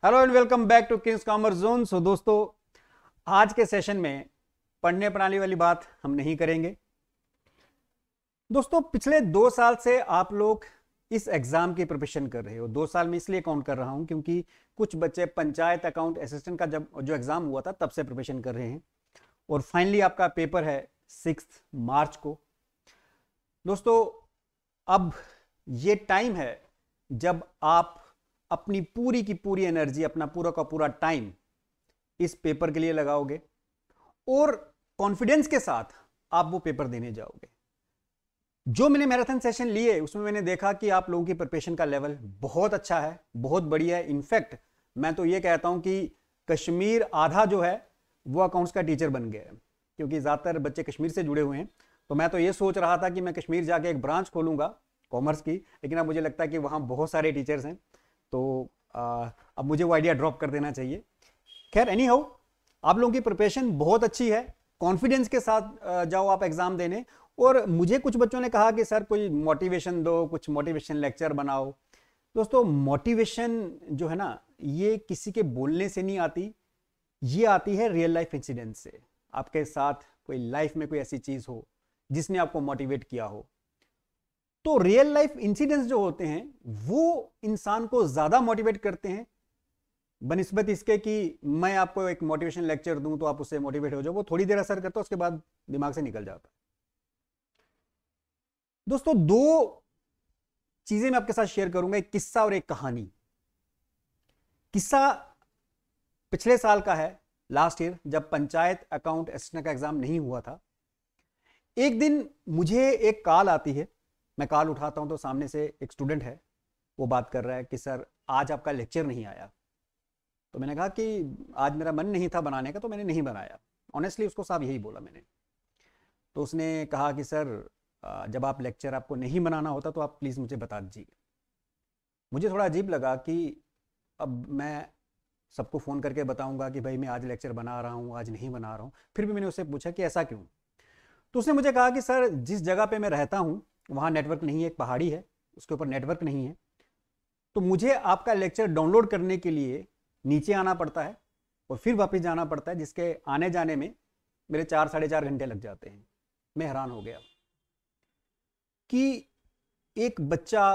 Hello and welcome back to Kings Commerce Zone. So दोस्तों, आज के सेशन में पढ़ने प्रणाली वाली बात हम नहीं करेंगे। दोस्तों, पिछले 2 साल से आप लोग इस एग्जाम की प्रिपरेशन कर रहे हो। 2 साल में इसलिए काउंट कर रहा हूं क्योंकि कुछ बच्चे पंचायत अकाउंट असिस्टेंट का जब जो एग्जाम हुआ था तब से प्रिपरेशन कर रहे हैं और फाइनली आपका पेपर है 6 मार्च को। दोस्तों, अब ये टाइम है जब आप अपनी पूरी की पूरी एनर्जी, अपना पूरा का पूरा टाइम इस पेपर के लिए लगाओगे और कॉन्फिडेंस के साथ आप वो पेपर देने जाओगे। जो मैंने मैराथन सेशन लिए उसमें मैंने देखा कि आप लोगों की प्रिपरेशन का लेवल बहुत अच्छा है, बहुत बढ़िया है। इनफैक्ट मैं तो ये कहता हूं कि कश्मीर आधा जो है वो अकाउंट्स का टीचर बन गया है, क्योंकि ज़्यादातर बच्चे कश्मीर से जुड़े हुए हैं। तो मैं तो ये सोच रहा था कि मैं कश्मीर जाके एक ब्रांच खोलूंगा कॉमर्स की, लेकिन अब मुझे लगता है कि वहाँ बहुत सारे टीचर्स हैं, तो अब मुझे वो आइडिया ड्रॉप कर देना चाहिए। खैर, एनी हाउ, आप लोगों की प्रिपरेशन बहुत अच्छी है। कॉन्फिडेंस के साथ जाओ आप एग्जाम देने। और मुझे कुछ बच्चों ने कहा कि सर कोई मोटिवेशन दो, कुछ मोटिवेशन लेक्चर बनाओ। दोस्तों, मोटिवेशन जो है ना, ये किसी के बोलने से नहीं आती, ये आती है रियल लाइफ इंसिडेंट से। आपके साथ कोई लाइफ में कोई ऐसी चीज हो जिसने आपको मोटिवेट किया हो। तो रियल लाइफ इंसिडेंट्स जो होते हैं वो इंसान को ज्यादा मोटिवेट करते हैं बनिस्बत इसके कि मैं आपको एक मोटिवेशन लेक्चर दूं तो आप उससे मोटिवेट हो जाओ। वो थोड़ी देर असर करता है, उसके बाद दिमाग से निकल जाता है। दोस्तों, 2 चीजें मैं आपके साथ शेयर करूंगा, एक किस्सा और एक कहानी। किस्सा पिछले साल का है, लास्ट ईयर, जब पंचायत अकाउंट असिस्टेंट का एग्जाम नहीं हुआ था। एक दिन मुझे एक कॉल आती है, मैं कॉल उठाता हूं तो सामने से एक स्टूडेंट है, वो बात कर रहा है कि सर आज आपका लेक्चर नहीं आया। तो मैंने कहा कि आज मेरा मन नहीं था बनाने का, तो मैंने नहीं बनाया। ऑनेस्टली उसको साहब यही बोला मैंने। तो उसने कहा कि सर जब आप लेक्चर आपको नहीं बनाना होता तो आप प्लीज़ मुझे बता दीजिए। मुझे थोड़ा अजीब लगा कि अब मैं सबको फ़ोन करके बताऊंगा कि भाई मैं आज लेक्चर बना रहा हूँ, आज नहीं बना रहा हूँ। फिर भी मैंने उससे पूछा कि ऐसा क्यों। तो उसने मुझे कहा कि सर जिस जगह पे मैं रहता हूँ वहाँ नेटवर्क नहीं है, एक पहाड़ी है उसके ऊपर नेटवर्क नहीं है, तो मुझे आपका लेक्चर डाउनलोड करने के लिए नीचे आना पड़ता है और फिर वापस जाना पड़ता है, जिसके आने जाने में मेरे 4-4.5 घंटे लग जाते हैं। मैं हैरान हो गया कि एक बच्चा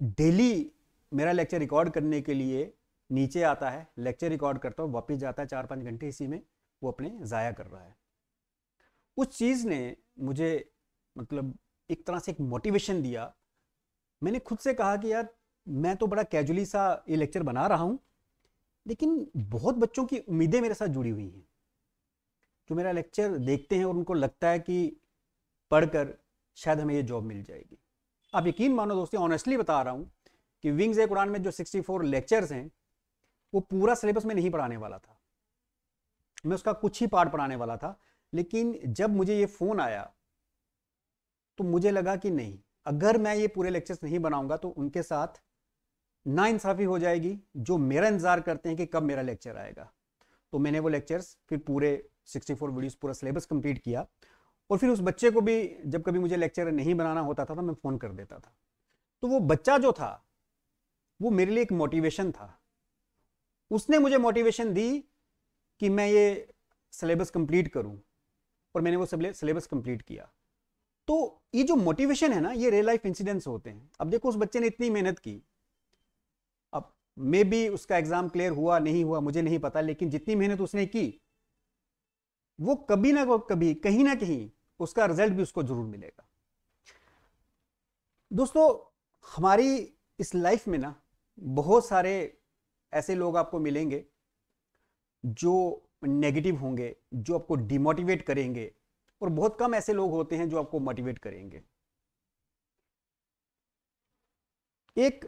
डेली मेरा लेक्चर रिकॉर्ड करने के लिए नीचे आता है, लेक्चर रिकॉर्ड करता है, वापस जाता है, 4-5 घंटे इसी में वो अपने ज़ाया कर रहा है। उस चीज़ ने मुझे मतलब एक तरह से एक मोटिवेशन दिया। मैंने खुद से कहा कि यार मैं तो बड़ा कैजुअली सा ये लेक्चर बना रहा हूँ, लेकिन बहुत बच्चों की उम्मीदें मेरे साथ जुड़ी हुई हैं जो मेरा लेक्चर देखते हैं और उनको लगता है कि पढ़कर शायद हमें ये जॉब मिल जाएगी। आप यकीन मानो दोस्तों, ऑनेस्टली बता रहा हूँ कि विंग्स ए कुरान में जो 64 लेक्चर्स हैं वो पूरा सिलेबस में नहीं पढ़ाने वाला था, मैं उसका कुछ ही पार्ट पढ़ाने वाला था। लेकिन जब मुझे ये फ़ोन आया तो मुझे लगा कि नहीं, अगर मैं ये पूरे लेक्चर्स नहीं बनाऊंगा तो उनके साथ नाइंसाफ़ी हो जाएगी जो मेरा इंतज़ार करते हैं कि कब मेरा लेक्चर आएगा। तो मैंने वो लेक्चर्स फिर पूरे 64 वीडियोस पूरा सिलेबस कंप्लीट किया और फिर उस बच्चे को भी जब कभी मुझे लेक्चर नहीं बनाना होता था तो मैं फ़ोन कर देता था। तो वो बच्चा जो था वो मेरे लिए एक मोटिवेशन था। उसने मुझे मोटिवेशन दी कि मैं ये सिलेबस कंप्लीट करूं और मैंने वो सिलेबस कंप्लीट किया। तो ये जो मोटिवेशन है ना, ये रियल लाइफ इंसिडेंट्स होते हैं। अब देखो, उस बच्चे ने इतनी मेहनत की, अब मे बी उसका एग्जाम क्लियर हुआ नहीं हुआ मुझे नहीं पता, लेकिन जितनी मेहनत उसने की वो कभी ना कभी कहीं ना कहीं उसका रिजल्ट भी उसको जरूर मिलेगा। दोस्तों, हमारी इस लाइफ में ना बहुत सारे ऐसे लोग आपको मिलेंगे जो नेगेटिव होंगे, जो आपको डिमोटिवेट करेंगे, और बहुत कम ऐसे लोग होते हैं जो आपको मोटिवेट करेंगे। एक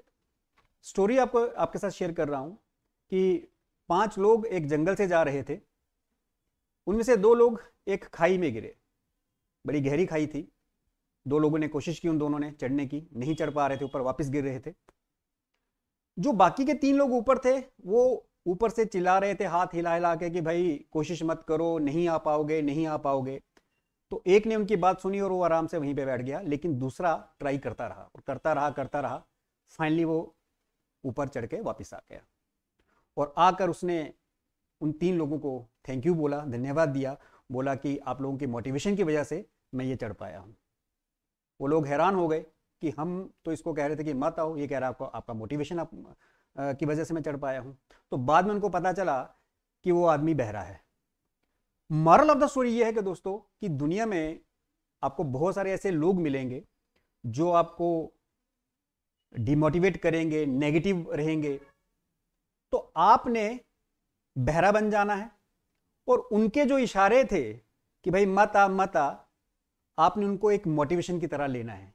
स्टोरी आपको आपके साथ शेयर कर रहा हूं कि 5 लोग एक जंगल से जा रहे थे। उनमें से 2 लोग एक खाई में गिरे, बड़ी गहरी खाई थी। 2 लोगों ने कोशिश की उन दोनों ने चढ़ने की, नहीं चढ़ पा रहे थे, ऊपर वापस गिर रहे थे। जो बाकी के 3 लोग ऊपर थे वो ऊपर से चिल्ला रहे थे हाथ हिला हिला के कि भाई कोशिश मत करो, नहीं आ पाओगे, नहीं आ पाओगे। तो एक ने उनकी बात सुनी और वो आराम से वहीं पे बैठ गया, लेकिन दूसरा ट्राई करता रहा और करता रहा। फाइनली वो ऊपर चढ़ के वापस आ गया और आकर उसने उन 3 लोगों को थैंक यू बोला, धन्यवाद दिया, बोला कि आप लोगों की मोटिवेशन की वजह से मैं ये चढ़ पाया हूँ। वो लोग हैरान हो गए कि हम तो इसको कह रहे थे कि मत आओ, ये कह रहा है आपका मोटिवेशन की वजह से मैं चढ़ पाया हूँ। तो बाद में उनको पता चला कि वो आदमी बहरा है। मॉरल ऑफ द स्टोरी ये है कि दोस्तों कि दुनिया में आपको बहुत सारे ऐसे लोग मिलेंगे जो आपको डिमोटिवेट करेंगे, नेगेटिव रहेंगे, तो आपने बहरा बन जाना है और उनके जो इशारे थे कि भाई मत आ मत आ, आपने उनको एक मोटिवेशन की तरह लेना है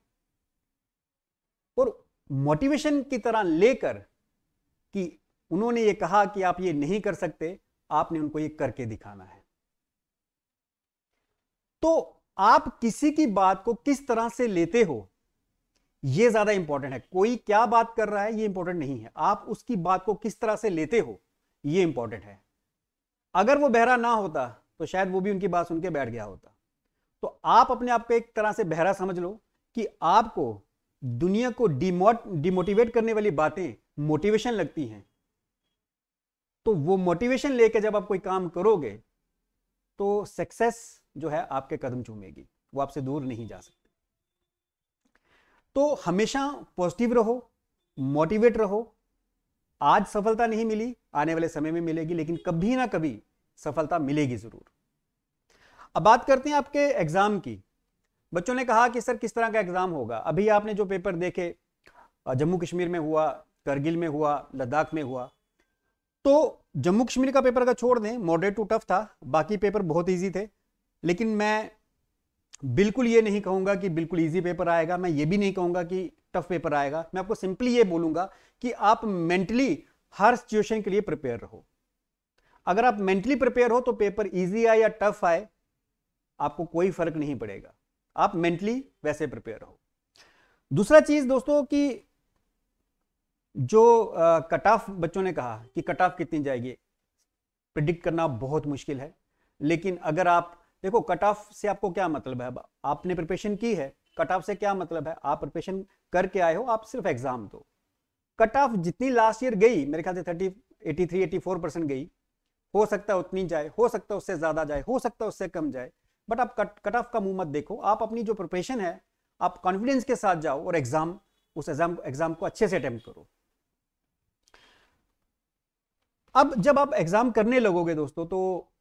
और मोटिवेशन की तरह लेकर कि उन्होंने ये कहा कि आप ये नहीं कर सकते, आपने उनको ये करके दिखाना है। तो आप किसी की बात को किस तरह से लेते हो यह ज्यादा इंपॉर्टेंट है। कोई क्या बात कर रहा है यह इंपॉर्टेंट नहीं है, आप उसकी बात को किस तरह से लेते हो यह इंपॉर्टेंट है। अगर वो बहरा ना होता तो शायद वो भी उनकी बात सुन के बैठ गया होता। तो आप अपने आप को एक तरह से बहरा समझ लो कि आपको दुनिया को डिमोटिवेट करने वाली बातें मोटिवेशन लगती हैं, तो वो मोटिवेशन लेके जब आप कोई काम करोगे तो सक्सेस जो है आपके कदम चूमेगी, वो आपसे दूर नहीं जा सकती। तो हमेशा पॉजिटिव रहो, मोटिवेट रहो। आज सफलता नहीं मिली, आने वाले समय में मिलेगी, लेकिन कभी ना कभी सफलता मिलेगी जरूर। अब बात करते हैं आपके एग्जाम की। बच्चों ने कहा कि सर किस तरह का एग्जाम होगा। अभी आपने जो पेपर देखे, जम्मू कश्मीर में हुआ, करगिल में हुआ, लद्दाख में हुआ, तो जम्मू कश्मीर का पेपर का छोड़ दें, मॉडरेट टू टफ था, बाकी पेपर बहुत इजी थे। लेकिन मैं बिल्कुल ये नहीं कहूंगा कि बिल्कुल इजी पेपर आएगा, मैं ये भी नहीं कहूंगा कि टफ पेपर आएगा। मैं आपको सिंपली ये बोलूंगा कि आप मेंटली हर सिचुएशन के लिए प्रिपेयर रहो। अगर आप मेंटली प्रिपेयर हो तो पेपर इजी आए या टफ आए आपको कोई फर्क नहीं पड़ेगा, आप मेंटली वैसे प्रिपेयर हो। दूसरा चीज दोस्तों कि जो कट ऑफ, बच्चों ने कहा कि कट ऑफ कितनी जाएगी, प्रिडिक्ट करना बहुत मुश्किल है। लेकिन अगर आप देखो, कट ऑफ से आपको क्या मतलब है, आपने प्रिपरेशन की है, कट ऑफ से क्या मतलब है, आप प्रिपरेशन करके आए हो, आप सिर्फ एग्जाम दो। कट ऑफ जितनी लास्ट ईयर गई, मेरे ख्याल से 83-84% गई, हो सकता है उतनी जाए, हो सकता है उससे ज्यादा जाए, हो सकता है उससे कम जाए, बट आप कट ऑफ का मुंह मत देखो। आप अपनी जो प्रिपरेशन है आप कॉन्फिडेंस के साथ जाओ और उस एग्जाम को अच्छे से अटेम्प्ट करो। अब जब आप एग्जाम करने लगोगे दोस्तों, तो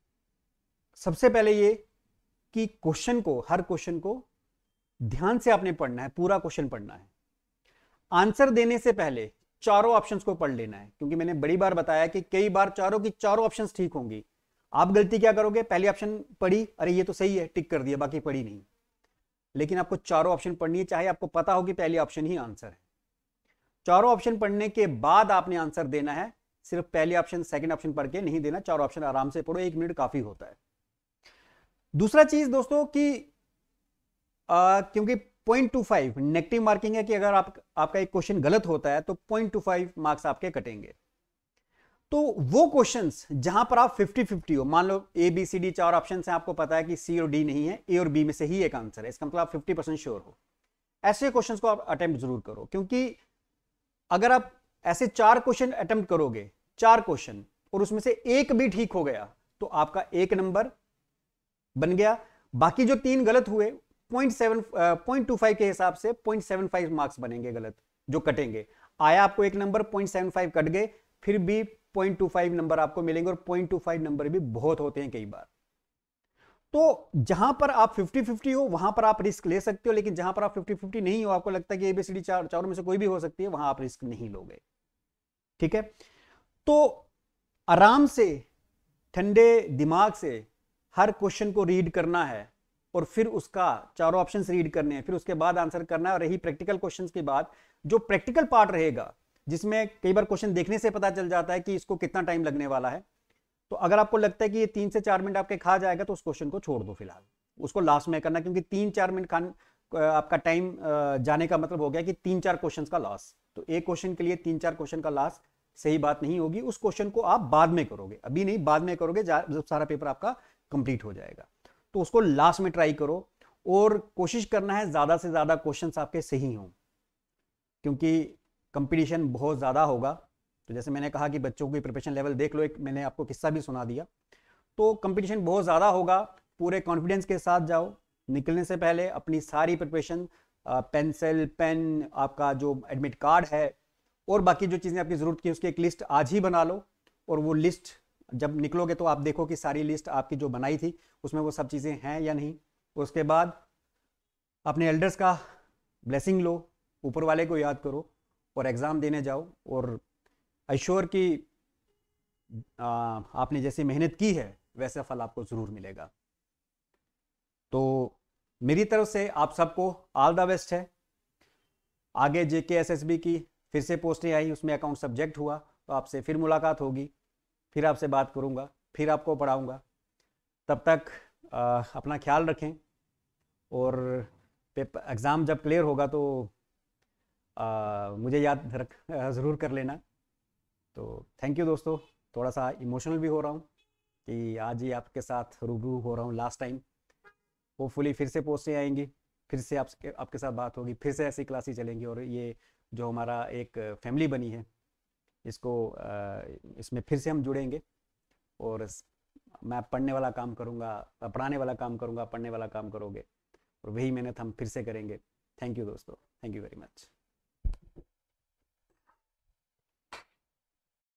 सबसे पहले ये कि हर क्वेश्चन को ध्यान से आपने पढ़ना है, पूरा क्वेश्चन पढ़ना है। आंसर देने से पहले चारों ऑप्शंस को पढ़ लेना है, क्योंकि मैंने बड़ी बार बताया कि कई बार चारों की चारों ऑप्शंस ठीक होंगी। आप गलती क्या करोगे, पहली ऑप्शन पढ़ी, अरे ये तो सही है, टिक कर दिया, बाकी पढ़ी नहीं। लेकिन आपको चारों ऑप्शन पढ़नी है, चाहे आपको पता हो कि पहली ऑप्शन ही आंसर है। चारों ऑप्शन पढ़ने के बाद आपने आंसर देना है, सिर्फ पहले ऑप्शन सेकंड ऑप्शन पढ़ के नहीं देना। चारों ऑप्शन आराम से पढ़ो, 1 मिनट काफी होता है। दूसरा चीज दोस्तों कि क्योंकि 0.25 नेगेटिव मार्किंग है कि अगर आपका एक क्वेश्चन गलत होता है तो 0.25 मार्क्स आपके कटेंगे। तो वो क्वेश्चंस जहां पर आप 50-50 हो, मान लो ABCD 4 ऑप्शन हैं, आपको पता है कि C और D नहीं है, A और B में से ही एक आंसर है, इसका मतलब आप 50% श्योर हो, ऐसे क्वेश्चंस को आप अटेम्प्ट जरूर करो। क्योंकि अगर आप ऐसे 4 क्वेश्चन अटेम्प्ट करोगे, 4 क्वेश्चन, और उसमें से एक भी ठीक हो गया तो आपका 1 नंबर बन गया। बाकी जो 3 गलत हुए 0.25 के हिसाब से 0.75 मार्क्स बनेंगे गलत, जो कटेंगे। आया आपको 1 नंबर, 0.75 कट गए, फिर भी 0.25 नंबर आपको मिलेंगे, और 0.25 नंबर भी बहुत होते हैं कई बार। तो जहां पर आप 50-50 हो वहां पर आप रिस्क ले सकते हो, लेकिन जहां पर आप 50-50 नहीं हो, आपको लगता है कि ABCD चारों में से कोई भी हो सकती है, वहां आप रिस्क नहीं लोगे। ठीक है, तो आराम से ठंडे दिमाग से हर क्वेश्चन को रीड करना है, और फिर उसका चारों ऑप्शंस रीड करने हैं, फिर उसके बाद आंसर करना है। और रही प्रैक्टिकल क्वेश्चंस के बाद, जो प्रैक्टिकल पार्ट रहेगा, जिसमें कई बार क्वेश्चन देखने से पता चल जाता है कि इसको कितना टाइम लगने वाला है, तो अगर आपको लगता है कि ये 3 से 4 मिनट आपके खा जाएगा तो उस क्वेश्चन को छोड़ दो फिलहाल, उसको लास्ट में करना, क्योंकि 3-4 मिनट आपका टाइम जाने का मतलब हो गया कि 3-4 क्वेश्चन का लॉस। तो एक क्वेश्चन के लिए 3-4 क्वेश्चन का लॉस सही बात नहीं होगी। उस क्वेश्चन को आप बाद में करोगे, अभी नहीं, बाद में करोगे जब सारा पेपर आपका कंप्लीट हो जाएगा। तो उसको लास्ट में ट्राई करो, और कोशिश करना है ज्यादा से ज्यादा क्वेश्चंस आपके सही हों, क्योंकि कंपटीशन बहुत ज्यादा होगा। तो जैसे मैंने कहा कि बच्चों की प्रिपरेशन लेवल देख लो, एक मैंने आपको किस्सा भी सुना दिया। तो कंपटीशन बहुत ज़्यादा होगा, पूरे कॉन्फिडेंस के साथ जाओ। निकलने से पहले अपनी सारी प्रिपरेशन, पेंसिल, पेन, आपका जो एडमिट कार्ड है और बाकी जो चीज़ें आपकी ज़रूरत की उसकी एक लिस्ट आज ही बना लो। और वो लिस्ट जब निकलोगे तो आप देखो कि सारी लिस्ट आपकी जो बनाई थी उसमें वो सब चीज़ें हैं या नहीं। उसके बाद अपने एल्डर्स का ब्लेसिंग लो, ऊपर वाले को याद करो और एग्ज़ाम देने जाओ। और अश्योर कि आपने जैसी मेहनत की है वैसा फल आपको ज़रूर मिलेगा। तो मेरी तरफ से आप सबको ऑल द बेस्ट है। आगे JKSSB की फिर से पोस्टें आई, उसमें अकाउंट सब्जेक्ट हुआ, तो आपसे फिर मुलाकात होगी, फिर आपसे बात करूंगा, फिर आपको पढ़ाऊंगा। तब तक अपना ख्याल रखें और एग्ज़ाम जब क्लियर होगा तो मुझे याद ज़रूर कर लेना। तो थैंक यू दोस्तों, थोड़ा सा इमोशनल भी हो रहा हूँ कि आज ही आपके साथ रूबरू हो रहा हूँ लास्ट टाइम। होपफुली फिर से पोस्टें आएंगी, फिर से आपके साथ बात होगी, फिर से ऐसी क्लासेस चलेंगी और ये जो हमारा एक फैमिली बनी है इसको इसमें फिर से हम जुड़ेंगे। और मैं पढ़ने वाला काम करूँगा, पढ़ाने वाला काम करूँगा, पढ़ने वाला काम करोगे और वही मेहनत हम फिर से करेंगे। थैंक यू दोस्तों, थैंक यू वेरी मच।